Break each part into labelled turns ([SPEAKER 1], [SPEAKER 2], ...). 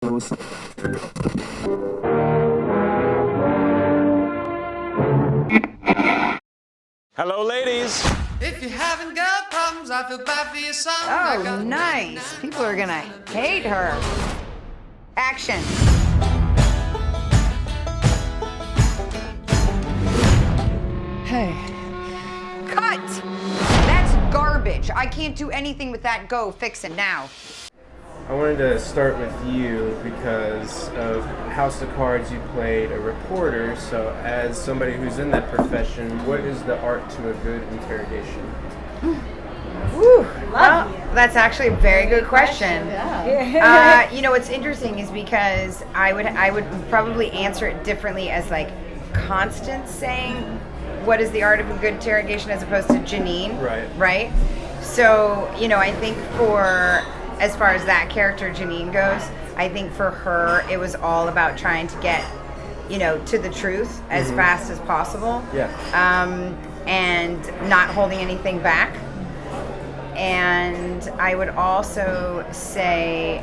[SPEAKER 1] Hello, ladies.
[SPEAKER 2] If you haven't got problems, I feel bad for your son.
[SPEAKER 3] Oh, nice. People are gonna hate her. Action.
[SPEAKER 4] Hey.
[SPEAKER 3] Cut! That's garbage. I can't do anything with that. Go, fix it now.
[SPEAKER 5] I wanted to start with you because of House of Cards. You played a reporter, so as somebody who's in that profession, what is the art to a good interrogation?
[SPEAKER 3] Woo. Well, that's actually a very good question. You know, what's interesting is because I would probably answer it differently as like Constance saying, what is the art of a good interrogation, as opposed to Janine. Right? So, you know, I think as far as that character Janine goes, I think for her it was all about trying to get, you know, to the truth as fast as possible. And not holding anything back. And I would also say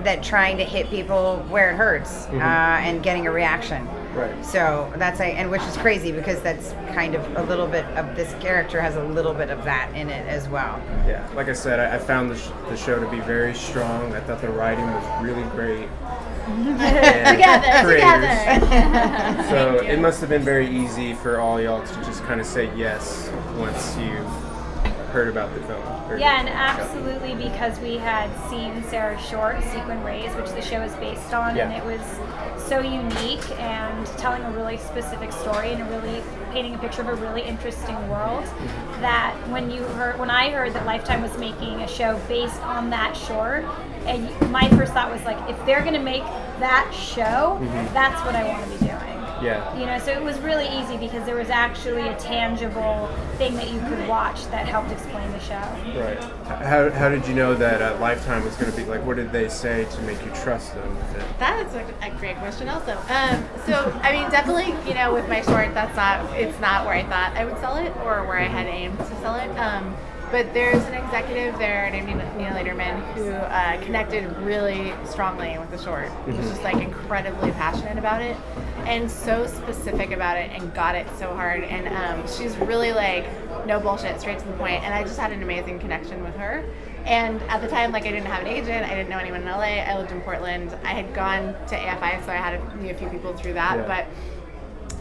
[SPEAKER 3] that trying to hit people where it hurts and getting a reaction.
[SPEAKER 5] Right.
[SPEAKER 3] So and which is crazy because that's kind of a little bit of this character has a little bit of that in it as well.
[SPEAKER 5] Yeah, like I said, I found the show to be very strong. I thought the writing was really great.
[SPEAKER 6] Together.
[SPEAKER 5] So it must have been very easy for all y'all to just kind of say yes once you heard about the film.
[SPEAKER 6] Yeah, and absolutely, because we had seen Sarah's short, Sequin Rays, which the show is based on, and it was so unique and telling a really specific story and really painting a picture of a really interesting world, that when I heard that Lifetime was making a show based on that short, and my first thought was like, if they're going to make that show, that's what I want to be doing.
[SPEAKER 5] Yeah.
[SPEAKER 6] You know, so it was really easy because there was actually a tangible thing that you could watch that helped explain the show.
[SPEAKER 5] Right. How did you know that Lifetime was going to be, like, what did they say to make you trust them with it?
[SPEAKER 7] That is a great question also. So, I mean, definitely, you know, with my short, it's not where I thought I would sell it or where I had aimed to sell it. But there's an executive there named Nina Lederman who connected really strongly with the short. He was just like incredibly passionate about it and so specific about it and got it so hard. And she's really like no bullshit, straight to the point. And I just had an amazing connection with her. And at the time, like, I didn't have an agent. I didn't know anyone in LA. I lived in Portland. I had gone to AFI, so I knew a few people through that.
[SPEAKER 5] Yeah.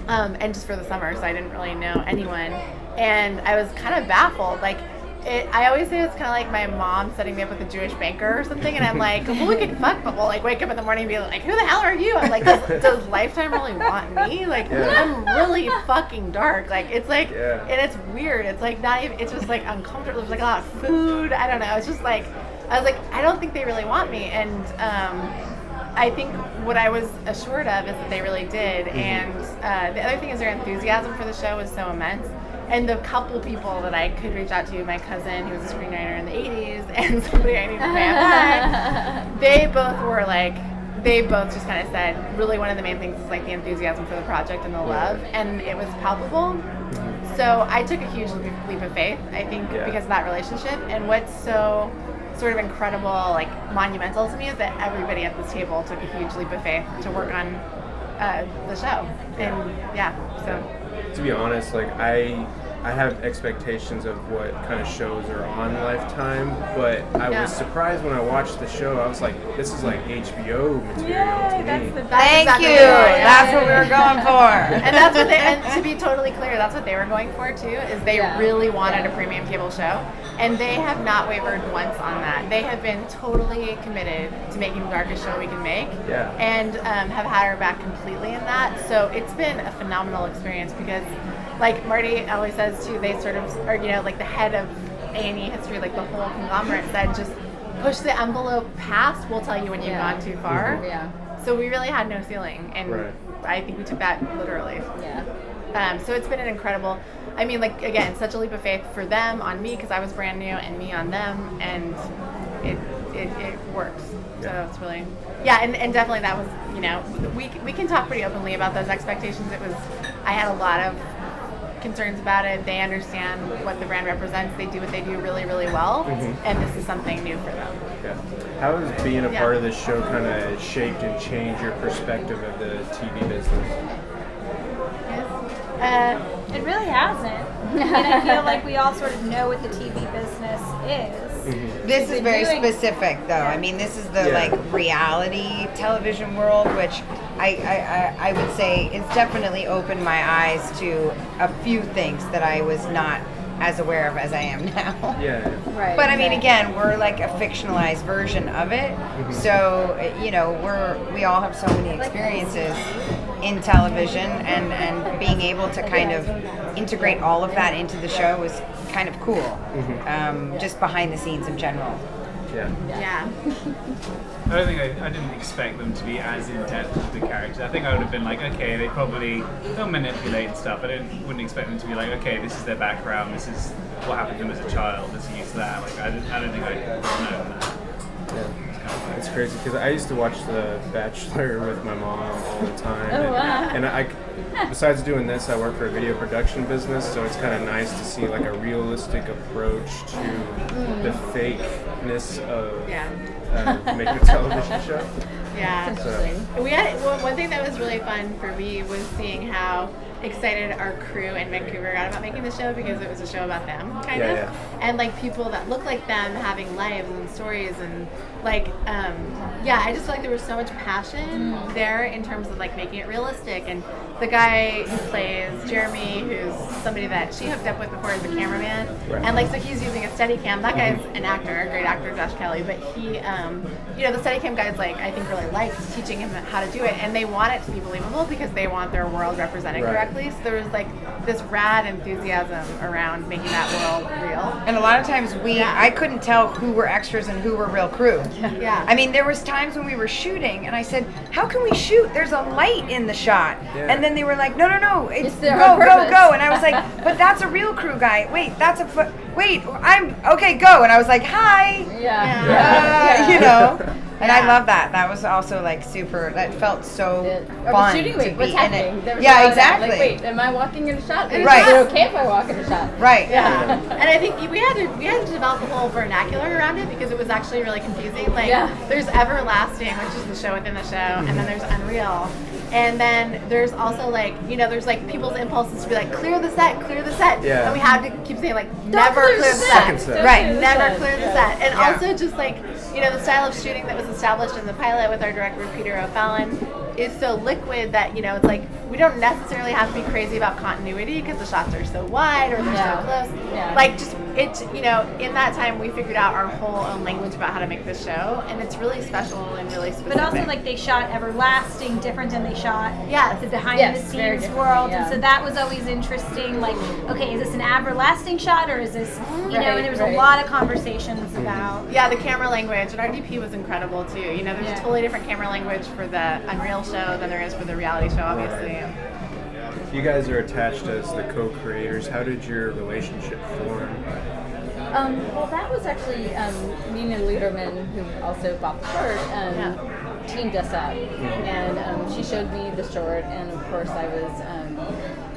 [SPEAKER 7] But and just for the summer, so I didn't really know anyone. And I was kind of baffled. Like, I always say it's kind of like my mom setting me up with a Jewish banker or something, and I'm like, well, we could fuck, but we'll like wake up in the morning and be like, who the hell are you? I'm like, does Lifetime really want me? Like, I'm really fucking dark. Like, it's like, and it's weird. It's like not even. It's just like uncomfortable. There's like a lot of food. I don't know. It's just like, I was like, I don't think they really want me, and I think what I was assured of is that they really did. And the other thing is their enthusiasm for the show was so immense. And the couple people that I could reach out to, my cousin who was a screenwriter in the 80s and somebody I knew from AFI, they both just kind of said, really one of the main things is like the enthusiasm for the project and the love, and it was palpable. So I took a huge leap of faith, I think, because of that relationship. And what's so sort of incredible, like monumental to me, is that everybody at this table took a huge leap of faith to work on the show. And so
[SPEAKER 5] to be honest, like I have expectations of what kind of shows are on Lifetime, but I was surprised when I watched the show. I was like, this is like HBO material to me.
[SPEAKER 3] Thank you. That's what we were going for.
[SPEAKER 7] And that's what and to be totally clear, that's what they were going for too, is they really wanted a premium cable show. And they have not wavered once on that. They have been totally committed to making the darkest show we can make. And have had our back completely in that. So it's been a phenomenal experience because, like Marti always says too, they sort of are, you know, like the head of A&E history, like the whole conglomerate said, just push the envelope past, we'll tell you when you've gone too far. So we really had no ceiling, and I think we took that literally. So it's been an incredible, I mean, like, again, such a leap of faith for them on me because I was brand new, and me on them, and it works. So it's really, and definitely that was, you know, we can talk pretty openly about those expectations. I had a lot of concerns about it. They understand what the brand represents. They do what they do really, really well, and this is something new for them.
[SPEAKER 5] Yeah. How has being a part of this show kind of shaped and changed your perspective of the TV business?
[SPEAKER 6] It really hasn't. And I feel like we all sort of know what the TV business is.
[SPEAKER 3] This is very specific, though. I mean, this is the like reality television world, which I would say it's definitely opened my eyes to a few things that I was not as aware of as I am now.
[SPEAKER 5] Yeah.
[SPEAKER 1] Right.
[SPEAKER 3] But I mean, again, we're like a fictionalized version of it. So, you know, we all have so many experiences in television, and being able to kind of integrate all of that into the show was kind of cool. Just behind the scenes in general.
[SPEAKER 7] Yeah.
[SPEAKER 8] I don't think I didn't expect them to be as in depth with the characters. I think I would have been like, okay, they'll manipulate and stuff. Wouldn't expect them to be like, okay, this is their background, this is what happened to them as a child, let's use that. Like I don't think I'd known that.
[SPEAKER 5] It's crazy because I used to watch The Bachelor with my mom all the time.
[SPEAKER 1] Oh, wow.
[SPEAKER 5] And I, besides doing this, I work for a video production business, so it's kind of nice to see like a realistic approach to the fakeness of making a television show.
[SPEAKER 7] Yeah.
[SPEAKER 5] So,
[SPEAKER 7] We had one thing that was really fun for me was seeing how excited our crew in Vancouver got about making the show, because it was a show about them, kind of.
[SPEAKER 5] Yeah.
[SPEAKER 7] And like people that look like them having lives and stories, and like I just feel like there was so much passion there in terms of like making it realistic. And the guy who plays Jeremy, who's somebody that she hooked up with before as a cameraman, and like so he's using a Steadicam. That guy's an actor, a great actor, Josh Kelly, but he the Steadicam guys like I think really liked teaching him how to do it, and they want it to be believable because they want their world represented correctly. So there was like this rad enthusiasm around making that world real.
[SPEAKER 3] And a lot of times I couldn't tell who were extras and who were real crew.
[SPEAKER 7] Yeah.
[SPEAKER 3] I mean, there was times when we were shooting and I said, how can we shoot? There's a light in the shot. Yeah. And then they were like, no, it's go. And I was like, but that's a real crew guy. Wait, I'm okay, go. And I was like, hi. You know. And I love that. That was also like super. That felt so fun
[SPEAKER 1] shooting,
[SPEAKER 3] to
[SPEAKER 1] wait,
[SPEAKER 3] be
[SPEAKER 1] what's
[SPEAKER 3] in
[SPEAKER 1] happening?
[SPEAKER 3] it.
[SPEAKER 1] There was
[SPEAKER 3] Yeah,
[SPEAKER 1] a lot of that,
[SPEAKER 3] exactly.
[SPEAKER 1] Like, wait, am I walking in a shot?
[SPEAKER 3] Right.
[SPEAKER 1] Is it okay if I walk in a shot?
[SPEAKER 3] Right.
[SPEAKER 7] Yeah. And I think we had to develop a whole vernacular around it because it was actually really confusing. Like there's Everlasting, which is the show within the show, and then there's UnREAL. And then there's also like, there's like people's impulses to be like, clear the set.
[SPEAKER 5] Yeah.
[SPEAKER 7] And we had to keep saying like, never clear the set.
[SPEAKER 3] Right.
[SPEAKER 7] Never clear the set. And also just like, the style of shooting that was established in the pilot with our director Peter O'Fallon is so liquid that, it's like, we don't necessarily have to be crazy about continuity because the shots are so wide or they're so close.
[SPEAKER 1] Yeah.
[SPEAKER 7] Like just, it's, in that time we figured out our whole own language about how to make this show, and it's really special and really specific.
[SPEAKER 6] But also, like, they shot Everlasting different than they shot the
[SPEAKER 1] very
[SPEAKER 6] behind-the-scenes
[SPEAKER 1] different,
[SPEAKER 6] world.
[SPEAKER 1] yeah.
[SPEAKER 6] And so that was always interesting. Like, okay, is this an Everlasting shot or is this, and there was a
[SPEAKER 1] right.
[SPEAKER 6] lot of conversations about.
[SPEAKER 7] Yeah, the camera language, and our DP was incredible too. There's a totally different camera language for the UnREAL show than there is for the reality show, obviously.
[SPEAKER 5] you guys are attached as the co-creators. How did your relationship form?
[SPEAKER 1] Well, that was actually Nina Lederman, who also bought the short, teamed us up. And she showed me the short, and of course I was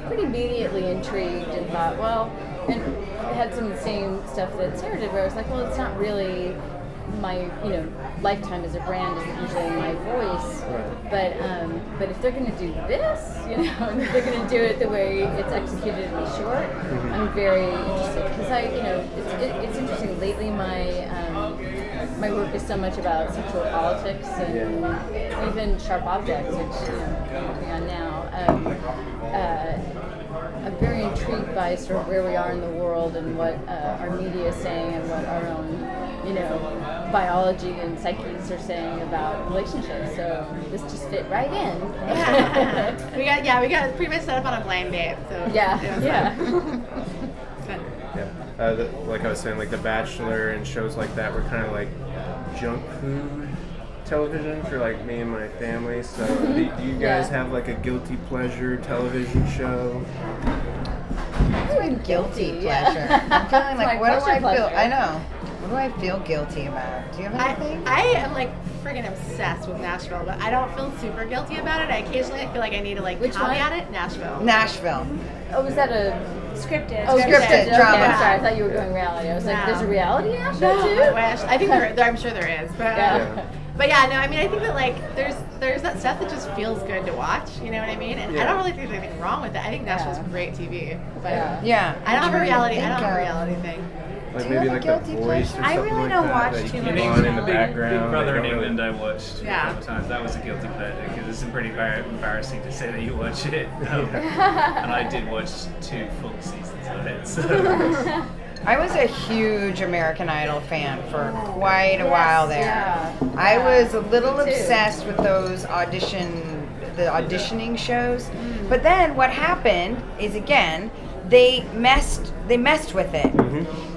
[SPEAKER 1] pretty immediately intrigued and thought, well, and it had some of the same stuff that Sarah did, where I was like, well, it's not really my, lifetime as a brand isn't usually my voice, but if they're going to do this, and if they're going to do it the way it's executed in the short, I'm very interested, because it's interesting. Lately, my work is so much about sexual politics and even Sharp Objects, which I'm working on now. I'm very intrigued by sort of where we are in the world and what our media is saying and what our own, biology and psyches are saying about relationships. So this just fit right in.
[SPEAKER 7] We got pretty much set up on a blind date. So
[SPEAKER 5] Like I was saying, like The Bachelor and shows like that were kind of like junk food television for like me and my family. So do you guys have like a guilty pleasure television show?
[SPEAKER 3] Guilty pleasure. I'm feeling like,
[SPEAKER 1] my
[SPEAKER 3] what do I
[SPEAKER 1] pleasure
[SPEAKER 3] feel?
[SPEAKER 1] pleasure.
[SPEAKER 3] I know. What do I feel guilty about? Do you have anything?
[SPEAKER 7] I am like freaking obsessed with Nashville, but I don't feel super guilty about it. I occasionally feel like I need to like
[SPEAKER 1] Which
[SPEAKER 7] caveat
[SPEAKER 1] one?
[SPEAKER 7] it. Nashville.
[SPEAKER 3] Nashville.
[SPEAKER 1] Oh, was that a
[SPEAKER 6] Scripted.
[SPEAKER 1] Oh,
[SPEAKER 3] Scripted drama.
[SPEAKER 1] Okay, I'm sorry. I thought you were going reality. I was like,
[SPEAKER 7] No.
[SPEAKER 1] there's a reality in Nashville
[SPEAKER 7] No,
[SPEAKER 1] too?
[SPEAKER 7] I wish. I think I'm sure there is, but but yeah, no. I mean, I think that like there's that stuff that just feels good to watch. You know what I mean? And I don't really think there's anything wrong with it. I think Nashville's great TV, but
[SPEAKER 3] Yeah.
[SPEAKER 7] I don't have a
[SPEAKER 3] I'm trying to
[SPEAKER 7] reality. I
[SPEAKER 3] think
[SPEAKER 7] don't have a
[SPEAKER 3] of-
[SPEAKER 7] reality thing.
[SPEAKER 5] Like
[SPEAKER 3] Do you
[SPEAKER 5] maybe
[SPEAKER 3] have a
[SPEAKER 5] like The
[SPEAKER 3] guilty
[SPEAKER 5] Voice or
[SPEAKER 3] pleasure?
[SPEAKER 5] something
[SPEAKER 6] I really
[SPEAKER 5] like
[SPEAKER 6] don't
[SPEAKER 5] that,
[SPEAKER 6] watch
[SPEAKER 5] that you
[SPEAKER 6] too
[SPEAKER 5] keep
[SPEAKER 6] much
[SPEAKER 5] on in the
[SPEAKER 6] reality.
[SPEAKER 5] background.
[SPEAKER 8] Big Brother
[SPEAKER 5] they
[SPEAKER 8] in
[SPEAKER 5] don't really-
[SPEAKER 8] England I watched a
[SPEAKER 7] Yeah.
[SPEAKER 8] couple of times. That was a guilty pleasure because it's pretty embarrassing to say that you watch it. And I did watch 2 full seasons of it. So.
[SPEAKER 3] I was a huge American Idol fan for quite a while there.
[SPEAKER 1] yeah.
[SPEAKER 3] I was a little
[SPEAKER 1] Me too.
[SPEAKER 3] obsessed with those auditioning shows. But then what happened is again, they messed with it.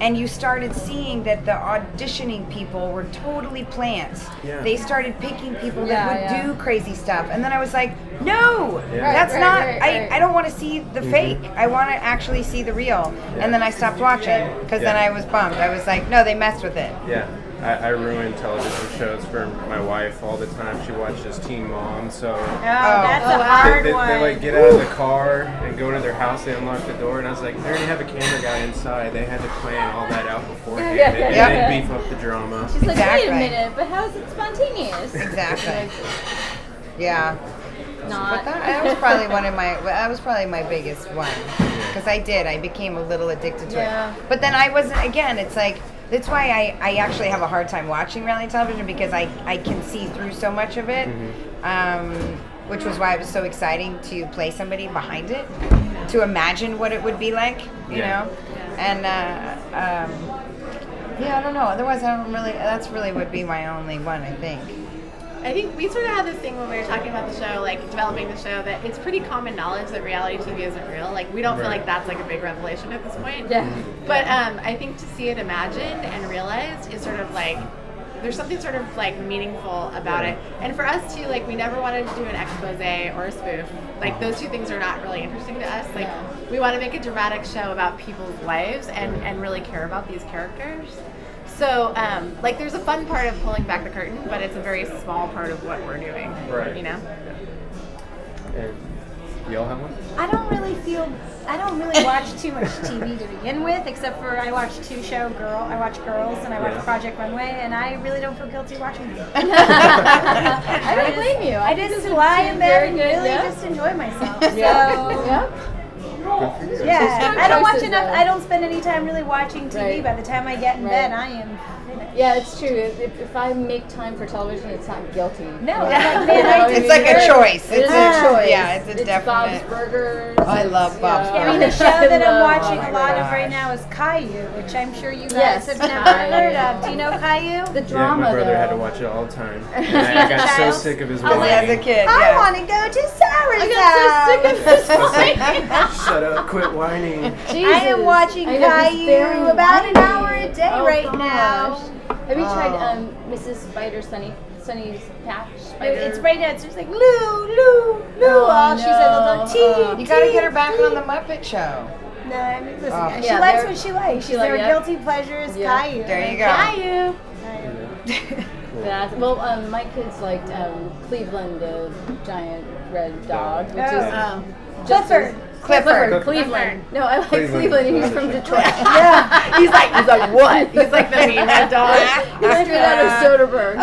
[SPEAKER 3] And you started seeing that the auditioning people were totally plants.
[SPEAKER 5] Yeah.
[SPEAKER 3] They started picking people
[SPEAKER 1] Yeah,
[SPEAKER 3] that would
[SPEAKER 1] yeah.
[SPEAKER 3] do crazy stuff. And then I was like, no,
[SPEAKER 5] Yeah.
[SPEAKER 3] that's
[SPEAKER 1] Right,
[SPEAKER 3] not,
[SPEAKER 1] right, right.
[SPEAKER 3] I don't want to see the fake. I want to actually see the real. And then I stopped watching because then
[SPEAKER 5] Yeah.
[SPEAKER 3] I was bummed. I was like, no, they messed with it.
[SPEAKER 5] Yeah, I ruin television shows for my wife all the time. She watches Teen Mom, so
[SPEAKER 6] That's a
[SPEAKER 3] wow.
[SPEAKER 6] hard
[SPEAKER 5] they
[SPEAKER 6] one.
[SPEAKER 5] like get out of the car and go into their house. They unlock the door, and I was like, they already have a camera guy inside. They had to plan all that out beforehand,
[SPEAKER 1] Yeah.
[SPEAKER 5] and
[SPEAKER 3] Yeah.
[SPEAKER 5] then beef up the drama.
[SPEAKER 1] She's like, wait
[SPEAKER 3] Exactly.
[SPEAKER 1] a minute, but how is it spontaneous?
[SPEAKER 3] Exactly. Yeah.
[SPEAKER 1] Not.
[SPEAKER 3] But that was probably my biggest one because I became a little addicted to
[SPEAKER 1] Yeah.
[SPEAKER 3] it. But then I wasn't. Again, it's like that's why I actually have a hard time watching reality television because I can see through so much of it. Which was why it was so exciting to play somebody behind it, to imagine what it would be like, you
[SPEAKER 5] Yeah.
[SPEAKER 3] know. And yeah, I don't know. Otherwise, I don't really. That's really would be my only one, I think.
[SPEAKER 7] I think we sort of had this thing when we were talking about the show, like developing the show, that it's pretty common knowledge that reality TV isn't real. Like we don't feel
[SPEAKER 5] Right.
[SPEAKER 7] like that's like a big revelation at this point.
[SPEAKER 1] Yeah.
[SPEAKER 7] But I think to see it imagined and realized is sort of like there's something sort of like meaningful about it. And for us too, like we never wanted to do an expose or a spoof. Like those two things are not really interesting to us. Like we want to make a dramatic show about people's lives and really care about these characters. So, like, there's a fun part of pulling back the curtain, but it's a very small part of what we're doing.
[SPEAKER 5] Right.
[SPEAKER 7] You know?
[SPEAKER 5] And y'all have one?
[SPEAKER 6] I don't really watch too much TV to begin with, except for I watch I watch Girls and I watch
[SPEAKER 5] Yeah.
[SPEAKER 6] Project Runway, and I really don't feel guilty watching them.
[SPEAKER 1] I don't blame you.
[SPEAKER 6] I just lie in bed and really just enjoy myself. So,
[SPEAKER 1] Yep.
[SPEAKER 6] yeah, I don't watch
[SPEAKER 1] choices,
[SPEAKER 6] enough.
[SPEAKER 1] though.
[SPEAKER 6] I don't spend any time really watching TV.
[SPEAKER 1] Right.
[SPEAKER 6] By the time I get in
[SPEAKER 1] Right.
[SPEAKER 6] bed, I am finished.
[SPEAKER 1] Yeah, it's true. If I make time for television, it's not guilty.
[SPEAKER 6] No,
[SPEAKER 1] Like,
[SPEAKER 6] I'm like, man,
[SPEAKER 1] you know
[SPEAKER 6] I
[SPEAKER 1] what
[SPEAKER 3] It's
[SPEAKER 1] mean?
[SPEAKER 3] like a choice.
[SPEAKER 1] It is
[SPEAKER 3] It's
[SPEAKER 1] a choice.
[SPEAKER 3] Yeah, it's a definite.
[SPEAKER 1] Bob's Burgers.
[SPEAKER 3] I love Bob's
[SPEAKER 6] I mean, the
[SPEAKER 3] Burgers.
[SPEAKER 6] show that I'm
[SPEAKER 1] love
[SPEAKER 6] watching a
[SPEAKER 1] Bob's
[SPEAKER 6] lot of
[SPEAKER 3] Burgers.
[SPEAKER 6] right now is Caillou, which I'm sure you guys
[SPEAKER 1] Yes,
[SPEAKER 6] have never
[SPEAKER 1] Caillou.
[SPEAKER 6] heard of. Do you know Caillou?
[SPEAKER 1] The
[SPEAKER 5] Yeah,
[SPEAKER 1] drama,
[SPEAKER 5] my brother
[SPEAKER 1] though.
[SPEAKER 5] had to watch it all the time. And I got so
[SPEAKER 6] Child.
[SPEAKER 5] sick of his
[SPEAKER 3] As a
[SPEAKER 5] whining.
[SPEAKER 3] kid,
[SPEAKER 6] I
[SPEAKER 3] yeah.
[SPEAKER 6] want to go to Sarah's
[SPEAKER 1] I got so sick of this
[SPEAKER 5] Shut up, quit whining.
[SPEAKER 6] I am watching
[SPEAKER 1] I know, he's very
[SPEAKER 6] Caillou about an
[SPEAKER 1] whiny.
[SPEAKER 6] hour a day
[SPEAKER 1] Oh,
[SPEAKER 6] right
[SPEAKER 1] gosh.
[SPEAKER 6] now.
[SPEAKER 1] Have you tried Mrs. Spider Sunny's Patch? Spider?
[SPEAKER 6] It's right now. It's just like Lou, Lou, Lou.
[SPEAKER 1] Oh,
[SPEAKER 6] She said the little
[SPEAKER 1] no.
[SPEAKER 6] T.
[SPEAKER 3] You gotta get her back on the Muppet Show.
[SPEAKER 6] No, I mean, listen,
[SPEAKER 3] Oh.
[SPEAKER 6] she
[SPEAKER 1] Yeah,
[SPEAKER 6] likes
[SPEAKER 1] they're-
[SPEAKER 6] what she likes.
[SPEAKER 1] she
[SPEAKER 6] She's
[SPEAKER 1] like-
[SPEAKER 6] her
[SPEAKER 1] yeah.
[SPEAKER 6] guilty pleasure is
[SPEAKER 1] Yeah.
[SPEAKER 6] Caillou.
[SPEAKER 3] There you go.
[SPEAKER 7] Caillou.
[SPEAKER 1] Well, my kids liked Cleveland, the giant red dog, which is just
[SPEAKER 6] Clifford.
[SPEAKER 3] Clifford.
[SPEAKER 1] Cleveland. No, I like
[SPEAKER 5] Cleveland.
[SPEAKER 1] Cleveland. and He's from Detroit.
[SPEAKER 7] Yeah. He's like what? He's like the mean red dog.
[SPEAKER 1] He's straight out of Soderbergh.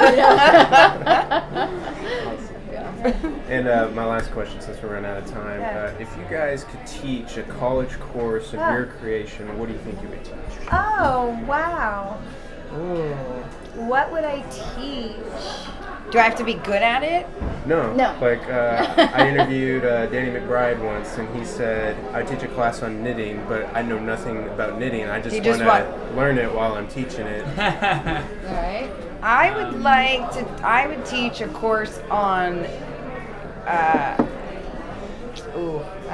[SPEAKER 5] And my last question, since we're running out of time, if you guys could teach a college course of your creation, what do you think you would teach?
[SPEAKER 6] Oh, wow. What would I teach?
[SPEAKER 3] Do I have to be good at it?
[SPEAKER 5] No.
[SPEAKER 1] No.
[SPEAKER 5] Like, I interviewed Danny McBride once, and he said, I teach a class on knitting, but I know nothing about knitting. I just
[SPEAKER 3] You
[SPEAKER 5] want
[SPEAKER 3] just
[SPEAKER 5] to
[SPEAKER 3] want-
[SPEAKER 5] learn it while I'm teaching it.
[SPEAKER 1] All right.
[SPEAKER 3] I would teach a course on, I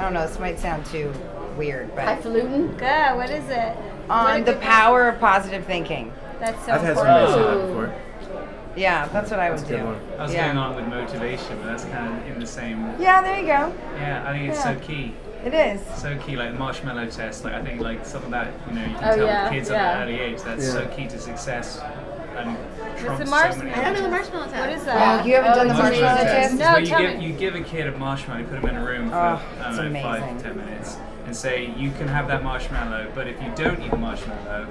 [SPEAKER 3] don't know, this might sound too weird, but
[SPEAKER 1] Highfalutin.
[SPEAKER 6] God, what is it?
[SPEAKER 3] on the power of positive thinking.
[SPEAKER 6] That's so
[SPEAKER 5] I've had
[SPEAKER 6] important.
[SPEAKER 5] somebody say that before.
[SPEAKER 3] Yeah, that's what I would
[SPEAKER 5] That's a good
[SPEAKER 3] do.
[SPEAKER 5] one.
[SPEAKER 8] I was
[SPEAKER 3] Yeah.
[SPEAKER 8] going on with motivation, but that's kind of in the same.
[SPEAKER 3] Yeah, there you go.
[SPEAKER 8] Yeah, I think it's so key.
[SPEAKER 3] It is.
[SPEAKER 8] So key, like the marshmallow test. Like I think, like some of that, you know, you can
[SPEAKER 1] Oh,
[SPEAKER 8] tell
[SPEAKER 1] yeah,
[SPEAKER 8] kids
[SPEAKER 1] yeah.
[SPEAKER 8] at an early age. That's
[SPEAKER 5] Yeah.
[SPEAKER 8] so key to success. And trumps
[SPEAKER 6] the
[SPEAKER 8] so
[SPEAKER 6] marshmallow?
[SPEAKER 8] many
[SPEAKER 7] I don't know the
[SPEAKER 8] others.
[SPEAKER 7] marshmallow test.
[SPEAKER 6] What is
[SPEAKER 3] Oh,
[SPEAKER 6] that?
[SPEAKER 3] you haven't done the
[SPEAKER 8] Marshmallow
[SPEAKER 3] marshmallow
[SPEAKER 8] test
[SPEAKER 3] test?
[SPEAKER 8] is
[SPEAKER 6] No,
[SPEAKER 8] where
[SPEAKER 6] tell
[SPEAKER 8] you give a kid a marshmallow, you put them in a room for
[SPEAKER 3] Oh,
[SPEAKER 8] I
[SPEAKER 3] it's
[SPEAKER 8] don't know, 5
[SPEAKER 3] amazing.
[SPEAKER 8] to 10 minutes, and say you can have that marshmallow, but if you don't eat the marshmallow,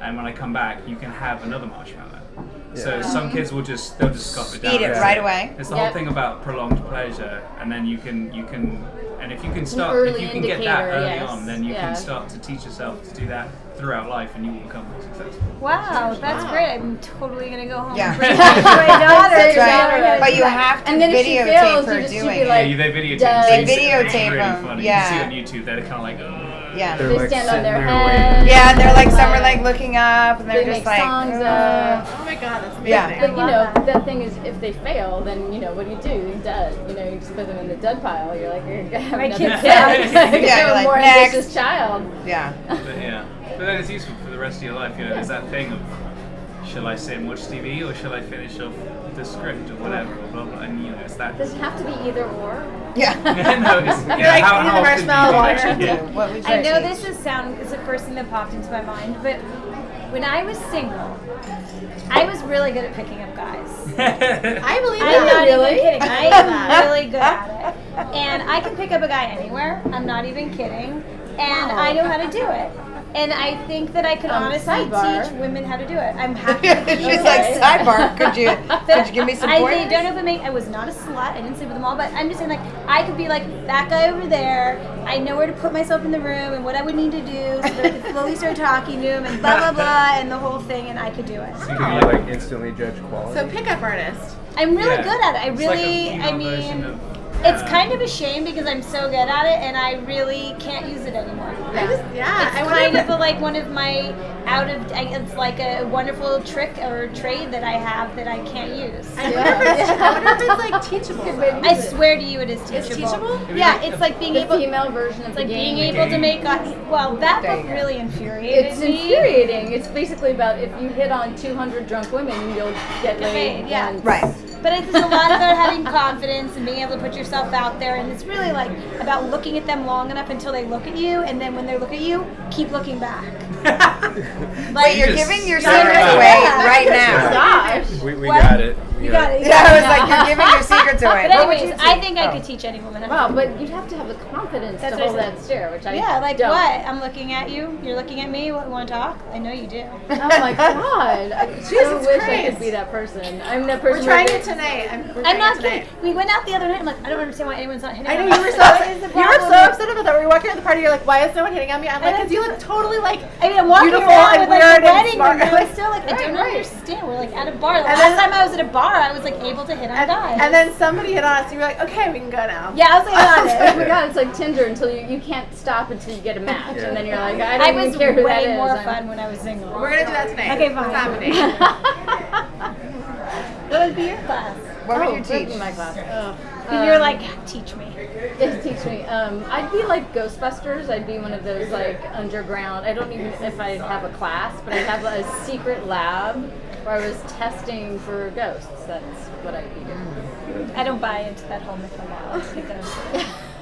[SPEAKER 8] and when I come back, you can have another marshmallow. So some kids they'll just scoff it down.
[SPEAKER 3] Eat it right away.
[SPEAKER 8] It's the whole thing about prolonged pleasure, and then you can, and if you can start,
[SPEAKER 1] early
[SPEAKER 8] if you can get that
[SPEAKER 1] indicator,
[SPEAKER 8] early
[SPEAKER 1] yes.
[SPEAKER 8] on, then you
[SPEAKER 1] Yeah.
[SPEAKER 8] can start to teach yourself to do that throughout life, and you will become more successful.
[SPEAKER 6] Wow, that's great. I'm totally gonna go home
[SPEAKER 3] Yeah.
[SPEAKER 6] and bring that to my daughter.
[SPEAKER 3] That's
[SPEAKER 1] Daughter.
[SPEAKER 3] right. But you have to
[SPEAKER 1] And then if she
[SPEAKER 3] videotape
[SPEAKER 1] fails,
[SPEAKER 3] her
[SPEAKER 1] you just
[SPEAKER 3] doing
[SPEAKER 1] be
[SPEAKER 3] it.
[SPEAKER 1] like,
[SPEAKER 8] Yeah, they videotape.
[SPEAKER 1] Does-
[SPEAKER 8] so
[SPEAKER 3] They
[SPEAKER 8] you see-
[SPEAKER 3] videotape
[SPEAKER 8] it's really
[SPEAKER 3] them,
[SPEAKER 8] funny.
[SPEAKER 3] yeah.
[SPEAKER 8] You see on YouTube, they're kind of like,
[SPEAKER 3] Yeah.
[SPEAKER 5] They're
[SPEAKER 1] They
[SPEAKER 5] like
[SPEAKER 1] stand on
[SPEAKER 5] sitting
[SPEAKER 1] their
[SPEAKER 5] there
[SPEAKER 1] head.
[SPEAKER 5] waiting.
[SPEAKER 3] Yeah, and they're like, some are like looking up, and they're
[SPEAKER 1] They
[SPEAKER 3] just
[SPEAKER 1] make
[SPEAKER 3] like,
[SPEAKER 1] songs
[SPEAKER 7] Oh my god, that's amazing.
[SPEAKER 3] Yeah.
[SPEAKER 1] But you know, the thing is, if they fail, then you know what do? Dud. You know, you just put them in the dud pile. You're like, you're gonna have
[SPEAKER 6] My
[SPEAKER 1] another
[SPEAKER 6] kid's
[SPEAKER 1] kid.
[SPEAKER 6] dead.
[SPEAKER 1] You
[SPEAKER 3] Yeah,
[SPEAKER 1] have
[SPEAKER 3] you're
[SPEAKER 1] a
[SPEAKER 3] like,
[SPEAKER 1] more
[SPEAKER 3] next.
[SPEAKER 1] ambitious child.
[SPEAKER 3] yeah.
[SPEAKER 8] but then it's useful for the rest of your life. You know, there's that thing of, shall I sit and watch TV or shall I finish off the script or whatever, or blah blah. And you know, it's that.
[SPEAKER 1] Does it have to be either or?
[SPEAKER 3] Yeah.
[SPEAKER 8] No, it's,
[SPEAKER 7] You're like,
[SPEAKER 8] how
[SPEAKER 7] eating the
[SPEAKER 8] often
[SPEAKER 7] marshmallow
[SPEAKER 8] do you
[SPEAKER 7] water.
[SPEAKER 8] do that?
[SPEAKER 3] Yeah. What would you
[SPEAKER 6] I know
[SPEAKER 3] teach?
[SPEAKER 6] this is the first thing that popped into my mind, but when I was single, I was really good at picking up guys.
[SPEAKER 7] I believe
[SPEAKER 6] I'm
[SPEAKER 7] that.
[SPEAKER 6] not
[SPEAKER 1] really?
[SPEAKER 6] even kidding. I am really good at it. And I can pick up a guy anywhere. I'm not even kidding. And I know how to do it. And I think that I could honestly
[SPEAKER 1] sidebar.
[SPEAKER 6] teach women how to do it. I'm happy to teach
[SPEAKER 3] She's
[SPEAKER 6] you.
[SPEAKER 3] like, sidebar, could you give me some
[SPEAKER 6] I
[SPEAKER 3] pointers?
[SPEAKER 6] don't know if I was not a slut. I didn't sleep with them all, but I'm just saying, like, I could be like that guy over there. I know where to put myself in the room and what I would need to do so that I could slowly start talking to him and blah blah blah and the whole thing, and I could do it.
[SPEAKER 5] So you can like instantly judge quality.
[SPEAKER 7] So pickup artist.
[SPEAKER 6] I'm really
[SPEAKER 8] Yeah.
[SPEAKER 6] good at it. I
[SPEAKER 8] It's like a
[SPEAKER 6] really,
[SPEAKER 8] female
[SPEAKER 6] I
[SPEAKER 8] version
[SPEAKER 6] mean,
[SPEAKER 8] of,
[SPEAKER 6] it's kind of a shame because I'm so good at it and I really can't use it anymore.
[SPEAKER 7] I
[SPEAKER 6] It's
[SPEAKER 7] wonder
[SPEAKER 6] kind
[SPEAKER 7] if
[SPEAKER 6] of like one of my it's like a wonderful trick or trade that I have that I can't use.
[SPEAKER 7] I wonder if it's like teachable. though.
[SPEAKER 6] I swear to you, it is
[SPEAKER 7] It's
[SPEAKER 6] teachable.
[SPEAKER 7] teachable?
[SPEAKER 6] Yeah, it's like being
[SPEAKER 1] The
[SPEAKER 6] able.
[SPEAKER 1] female version of
[SPEAKER 6] It's
[SPEAKER 1] the
[SPEAKER 6] like
[SPEAKER 1] game.
[SPEAKER 6] being able to make. Well, that
[SPEAKER 3] There
[SPEAKER 6] book
[SPEAKER 3] you go.
[SPEAKER 6] really infuriated
[SPEAKER 1] It's
[SPEAKER 6] me.
[SPEAKER 1] infuriating. It's basically about if you hit on 200 drunk women, you'll get laid.
[SPEAKER 6] yeah.
[SPEAKER 1] once.
[SPEAKER 3] Right.
[SPEAKER 6] But it's a lot about having confidence and being able to put yourself out there, and it's really like about looking at them long enough until they look at you, and then when they look at you, keep looking back.
[SPEAKER 3] Wait, you're
[SPEAKER 8] just
[SPEAKER 3] giving your
[SPEAKER 8] start
[SPEAKER 3] secrets
[SPEAKER 8] out.
[SPEAKER 3] away
[SPEAKER 6] Yeah.
[SPEAKER 3] right now.
[SPEAKER 1] Gosh.
[SPEAKER 5] We
[SPEAKER 6] What?
[SPEAKER 5] got it.
[SPEAKER 6] You got it.
[SPEAKER 3] Yeah, I was like, you're giving your secrets away.
[SPEAKER 6] But
[SPEAKER 3] What would you
[SPEAKER 6] anyways,
[SPEAKER 3] teach?
[SPEAKER 6] I think I
[SPEAKER 3] Oh.
[SPEAKER 6] could teach any woman. how to
[SPEAKER 1] Wow,
[SPEAKER 6] do
[SPEAKER 1] but you'd have to have the confidence
[SPEAKER 6] That's
[SPEAKER 1] to
[SPEAKER 6] what
[SPEAKER 1] hold
[SPEAKER 6] I said.
[SPEAKER 1] that stare, which I
[SPEAKER 6] Yeah, like
[SPEAKER 1] don't.
[SPEAKER 6] what? I'm looking at you. You're looking at me. Want to talk? I know you do.
[SPEAKER 1] Oh my god! I so
[SPEAKER 7] Jesus
[SPEAKER 1] wish I
[SPEAKER 7] Christ.
[SPEAKER 1] could be that person. I'm that person.
[SPEAKER 7] We're trying
[SPEAKER 1] where
[SPEAKER 7] it tonight. We're
[SPEAKER 6] I'm
[SPEAKER 7] trying
[SPEAKER 6] not
[SPEAKER 7] it
[SPEAKER 6] kidding.
[SPEAKER 7] tonight.
[SPEAKER 6] We went out the other night. I'm like, I don't understand why anyone's not hitting
[SPEAKER 7] I know
[SPEAKER 6] on
[SPEAKER 7] you
[SPEAKER 6] me.
[SPEAKER 7] were so
[SPEAKER 6] What
[SPEAKER 7] upset.
[SPEAKER 6] is the
[SPEAKER 7] You were
[SPEAKER 6] problem?
[SPEAKER 7] so upset about that. We were walking down the party. You're like, why is no one hitting on me? I'm like,
[SPEAKER 6] I
[SPEAKER 7] because you look totally like.
[SPEAKER 6] I mean, I'm walking
[SPEAKER 7] Beautiful
[SPEAKER 6] around
[SPEAKER 7] and
[SPEAKER 6] with like
[SPEAKER 7] weird
[SPEAKER 6] a
[SPEAKER 7] and
[SPEAKER 6] wedding
[SPEAKER 7] smart.
[SPEAKER 6] ring, but I'm still like, I
[SPEAKER 7] Right,
[SPEAKER 6] don't
[SPEAKER 7] right.
[SPEAKER 6] understand. We're like at a bar. The
[SPEAKER 7] And
[SPEAKER 6] last
[SPEAKER 7] then-
[SPEAKER 6] time I was at a bar, I was like able to hit on guys.
[SPEAKER 7] And then somebody hit on us. And you were like, okay, we can go now.
[SPEAKER 6] yeah, I was like,
[SPEAKER 1] Oh my
[SPEAKER 6] on
[SPEAKER 1] god, it's like Tinder until you can't stop until you get a match,
[SPEAKER 5] Yeah.
[SPEAKER 1] and then you're like, I
[SPEAKER 6] I
[SPEAKER 1] don't
[SPEAKER 6] was
[SPEAKER 1] even care who that
[SPEAKER 6] way
[SPEAKER 1] is.
[SPEAKER 6] more
[SPEAKER 1] I'm-
[SPEAKER 6] fun when I was single.
[SPEAKER 7] We're gonna do that tonight.
[SPEAKER 6] Okay, fine.
[SPEAKER 7] It's happening.
[SPEAKER 6] What would be your class?
[SPEAKER 3] What would
[SPEAKER 1] Oh,
[SPEAKER 3] you
[SPEAKER 1] that'd be
[SPEAKER 3] teach?
[SPEAKER 1] my class. Oh.
[SPEAKER 6] And you're like, teach me.
[SPEAKER 1] Yes, teach me. I'd be like Ghostbusters. I'd be one of those like underground. I don't even if I have a class, but I'd have a secret lab where I was testing for ghosts. That's what I'd be doing.
[SPEAKER 6] I don't buy into that whole mythology.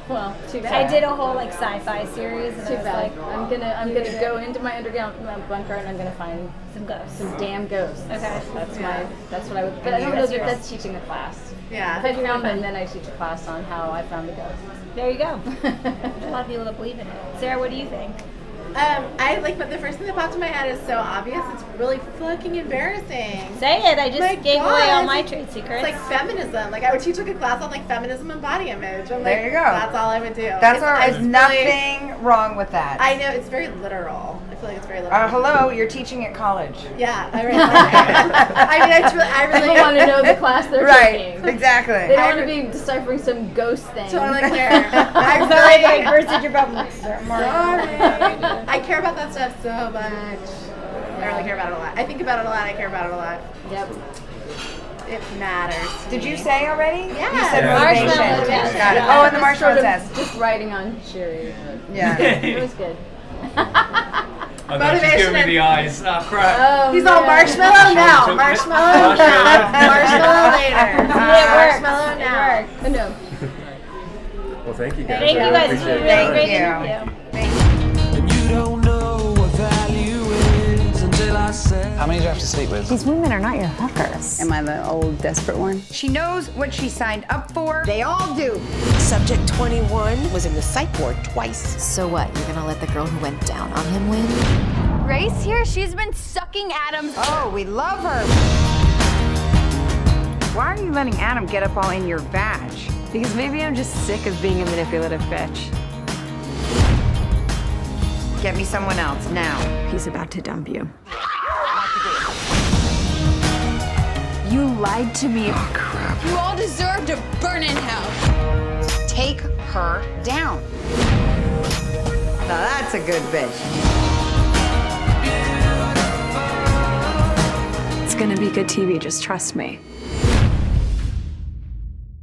[SPEAKER 1] Well, too bad.
[SPEAKER 6] I did a whole like sci-fi series, and
[SPEAKER 1] Too
[SPEAKER 6] I was
[SPEAKER 1] bad.
[SPEAKER 6] like,
[SPEAKER 1] I'm gonna go into my underground bunker and I'm gonna find
[SPEAKER 6] some ghosts.
[SPEAKER 1] some damn ghosts.
[SPEAKER 6] Okay.
[SPEAKER 1] That's what I would. But I don't know if that's teaching a class.
[SPEAKER 7] Yeah.
[SPEAKER 1] If I found them, then I teach a class on how I found the ghosts.
[SPEAKER 6] There you go. There's a lot of people that believe in it. Sarah, what do you think?
[SPEAKER 7] I like, but the first thing that popped in my head is so obvious. It's really fucking embarrassing.
[SPEAKER 6] Say it. I just
[SPEAKER 7] My
[SPEAKER 6] gave away all
[SPEAKER 7] God.
[SPEAKER 6] my trade secrets.
[SPEAKER 7] It's like feminism. Like I would teach like a class on like feminism and body image. I'm like,
[SPEAKER 3] There you go.
[SPEAKER 7] That's all I would do.
[SPEAKER 3] That's all right.
[SPEAKER 7] it's
[SPEAKER 3] There's nothing wrong with that.
[SPEAKER 7] I know it's very literal. I feel like it's very literal.
[SPEAKER 3] Hello, you're teaching at college.
[SPEAKER 7] Yeah, I really. I mean, I really
[SPEAKER 1] People want to know the class they're
[SPEAKER 3] Right,
[SPEAKER 1] taking.
[SPEAKER 3] exactly.
[SPEAKER 1] They don't want to be deciphering some ghost thing.
[SPEAKER 7] totally clear. I
[SPEAKER 6] I'm sorry, I
[SPEAKER 7] really.
[SPEAKER 6] bursted your bubble.
[SPEAKER 7] Sorry. I care about that stuff so much. I really care about it a lot. I think about it a lot. I care about it a lot.
[SPEAKER 1] Yep.
[SPEAKER 7] It matters. to
[SPEAKER 3] Did you
[SPEAKER 7] me.
[SPEAKER 3] say already?
[SPEAKER 7] Yeah.
[SPEAKER 3] You said
[SPEAKER 5] Yeah.
[SPEAKER 3] motivation.
[SPEAKER 6] Marshmallow test.
[SPEAKER 3] Got it.
[SPEAKER 1] Yeah,
[SPEAKER 3] Oh, and the
[SPEAKER 1] just
[SPEAKER 3] marshmallow
[SPEAKER 1] sort of
[SPEAKER 3] test.
[SPEAKER 1] Just writing on Shiri.
[SPEAKER 3] Yeah.
[SPEAKER 1] It was good.
[SPEAKER 8] Oh, no, she's giving me the eyes. Oh, crap.
[SPEAKER 1] Oh,
[SPEAKER 7] He's all
[SPEAKER 1] man.
[SPEAKER 7] marshmallow now.
[SPEAKER 8] Chocolate.
[SPEAKER 7] Marshmallow now. Marshmallow later. Marshmallow
[SPEAKER 6] It
[SPEAKER 7] now.
[SPEAKER 6] worked.
[SPEAKER 1] Oh, no.
[SPEAKER 5] Well, thank you guys.
[SPEAKER 6] Thank you
[SPEAKER 5] I
[SPEAKER 6] guys. This was a
[SPEAKER 5] appreciate
[SPEAKER 6] really
[SPEAKER 5] it.
[SPEAKER 6] great
[SPEAKER 3] Thank you.
[SPEAKER 6] interview.
[SPEAKER 2] And you don't know what value is until I say
[SPEAKER 9] How many do you have to sleep with?
[SPEAKER 10] These women are not your hookers.
[SPEAKER 11] Am I the old desperate one?
[SPEAKER 3] She knows what she signed up for. They all do.
[SPEAKER 12] Subject 21 was in the psych ward twice.
[SPEAKER 13] So what, you're gonna let the girl who went down on him win?
[SPEAKER 14] Grace here, she's been sucking Adam's.
[SPEAKER 3] Oh, we love her. Why are you letting Adam get up all in your vag?
[SPEAKER 10] Because maybe I'm just sick of being a manipulative bitch.
[SPEAKER 3] Get me someone else now.
[SPEAKER 10] He's about to dump you. You lied to me.
[SPEAKER 9] Oh, crap.
[SPEAKER 14] You all deserve to burn in hell.
[SPEAKER 3] Take her down. Now that's a good bitch.
[SPEAKER 10] It's gonna be good TV, just trust me.